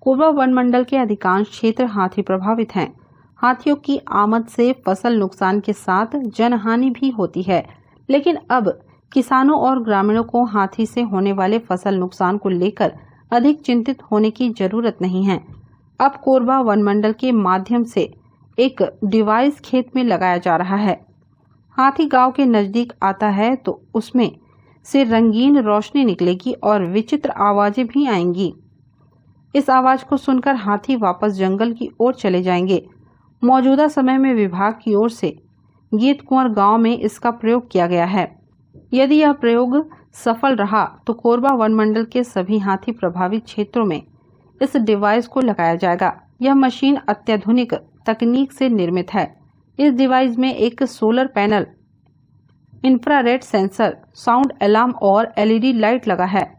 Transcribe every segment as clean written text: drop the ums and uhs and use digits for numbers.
Korba one मंडल के अधिकांश क्षेत्र हाथी प्रभावित हैं। हाथियों की आमद से फसल नुकसान के साथ जनहानि भी होती है, लेकिन अब किसानों और ग्रामीणों को हाथी से होने वाले फसल नुकसान को लेकर अधिक चिंतित होने की जरूरत नहीं है। अब कोरबा वन मंडल के माध्यम से एक डिवाइस खेत में लगाया जा रहा है। हाथी गांव के नजदीक आता है तो उसमें से रंगीन रोशनी निकलेगी और विचित्र आवाजें भी आएंगी। इस आवाज को सुनकर हाथी वापस जंगल की ओर चले जाएंगे। मौजूदा समय में विभाग की ओर से गीत कुंवर गांव में इसका प्रयोग किया गया है। यदि यह प्रयोग सफल रहा तो कोरबा वन मंडल के सभी हाथी प्रभावित क्षेत्रों में इस डिवाइस को लगाया जाएगा। यह मशीन अत्याधुनिक तकनीक से निर्मित है। इस डिवाइस में एक solar panel, infrared sensor, sound alarm और एलईडी लाइट लगा है।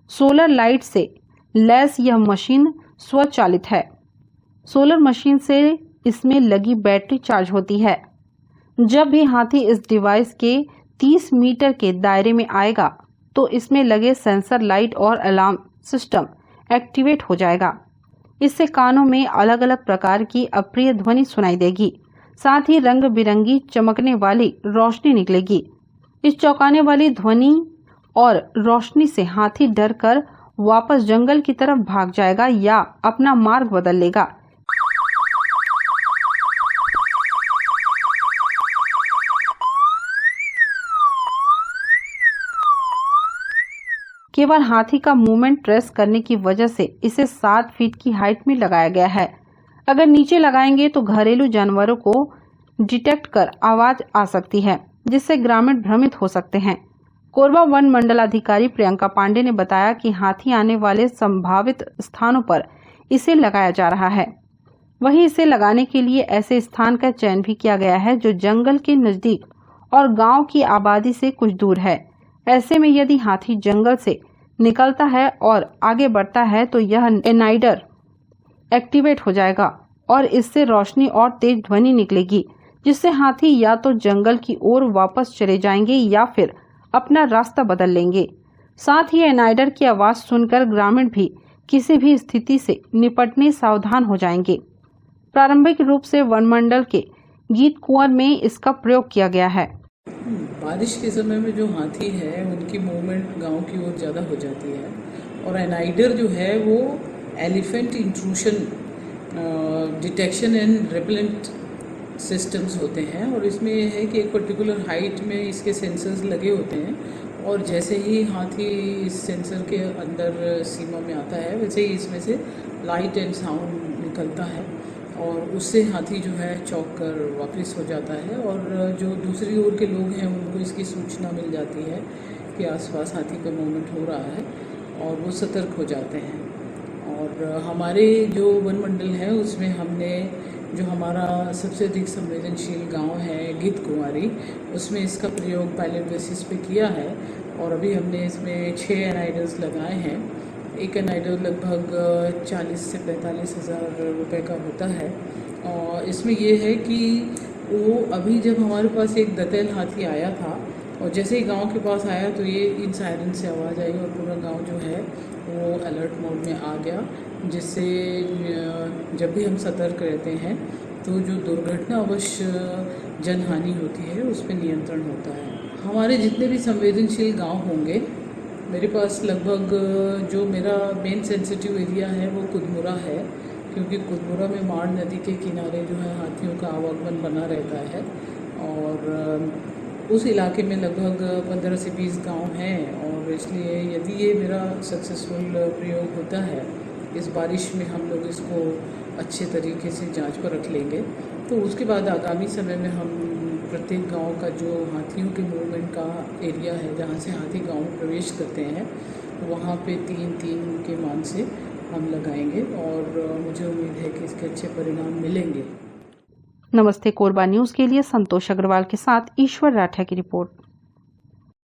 सोलर लाइट से लैस यह मशीन स्वचालित है। सोलर मशीन से इसमें लगी बैटरी चार्ज होती है। जब भी हाथी इस डिवाइस के 30 मीटर के दायरे में आएगा तो इसमें लगे सेंसर लाइट और अलार्म सिस्टम एक्टिवेट हो जाएगा। इससे कानों में अलग अलग प्रकार की अप्रिय ध्वनि सुनाई देगी। साथ ही रंग बिरंगी चमकने वाली रोशनी निकलेगी। इस चौंकाने वाली ध्वनि और रोशनी से हाथी डर कर वापस जंगल की तरफ भाग जाएगा या अपना मार्ग बदल लेगा। केवल हाथी का मूवमेंट ट्रेस करने की वजह से इसे 7 फीट की हाइट में लगाया गया है। अगर नीचे लगाएंगे तो घरेलू जानवरों को डिटेक्ट कर आवाज आ सकती है, जिससे ग्रामीण भ्रमित हो सकते हैं। कोरबा वन मंडलाधिकारी प्रियंका पांडे ने बताया कि हाथी आने वाले संभावित स्थानों पर इसे लगाया जा रहा है। वहीं इसे लगाने के लिए ऐसे स्थान का चयन भी किया गया है जो जंगल के नजदीक और गांव की आबादी से कुछ दूर है। ऐसे में यदि हाथी जंगल से निकलता है और आगे बढ़ता है तो यह एनाइडर एक्टिवेट हो जाएगा और इससे रोशनी और तेज ध्वनि निकलेगी, जिससे हाथी या तो जंगल की ओर वापस चले जाएंगे या फिर अपना रास्ता बदल लेंगे। साथ ही एनाइडर की आवाज सुनकर ग्रामीण भी किसी भी स्थिति से निपटने सावधान हो जाएंगे। प्रारंभिक रूप से वन मंडल के गीत कुंवर में इसका प्रयोग किया गया है। बारिश के समय में जो हाथी है उनकी मूवमेंट गांव की ओर ज़्यादा हो जाती है और एनाइडर जो है वो elephant intrusion detection and repellent systems होते हैं और इसमें यह है कि एक पर्टिकुलर हाइट में इसके सेंसर्स लगे होते हैं और जैसे ही हाथी इस सेंसर के अंदर सीमा में आता है वैसे ही इसमें से लाइट एंड साउंड निकलता है और उससे हाथी जो है चौंक कर वापस हो जाता है और जो दूसरी ओर के लोग हैं उनको इसकी सूचना मिल जाती है कि आसपास हाथी का मूवमेंट हो रहा है और वो सतर्क हो जाते हैं। और हमारे जो वन मंडल है उसमें हमने जो हमारा सबसे अधिक संवेदनशील गांव है गीत कुंवारी, उसमें इसका प्रयोग पायलट बेसिस पे किया है और अभी हमने इसमें 6 एनाइडर्स लगाए हैं। एक एनाइडर लगभग 40 से 45 हज़ार रुपये का होता है और इसमें ये है कि वो अभी जब हमारे पास एक दंतैल हाथी आया था और जैसे ही गांव के पास आया तो ये इन सायरन से आवाज़ आई और पूरा गांव जो है वो अलर्ट मोड में आ गया, जिससे जब भी हम सतर्क रहते हैं तो जो दुर्घटना अवश्य जनहानि होती है उस पर नियंत्रण होता है। हमारे जितने भी संवेदनशील गांव होंगे, मेरे पास लगभग जो मेरा मेन सेंसिटिव एरिया है वो कुदमुरा है, क्योंकि कुदमुरा में माड़ नदी के किनारे जो है हाथियों का आवागमन बना रहता है और उस इलाके में लगभग 15 से 20 गांव हैं और इसलिए यदि ये मेरा सक्सेसफुल प्रयोग होता है इस बारिश में हम लोग इसको अच्छे तरीके से जांच पर रख लेंगे तो उसके बाद आगामी समय में हम प्रत्येक गांव का जो हाथियों के मूवमेंट का एरिया है जहां से हाथी गांव में प्रवेश करते हैं वहां पे 3-3 के मान से हम लगाएंगे और मुझे उम्मीद है कि इसके अच्छे परिणाम मिलेंगे। नमस्ते कोरबा न्यूज़ के लिए संतोष अग्रवाल के साथ ईश्वर राठा की रिपोर्ट।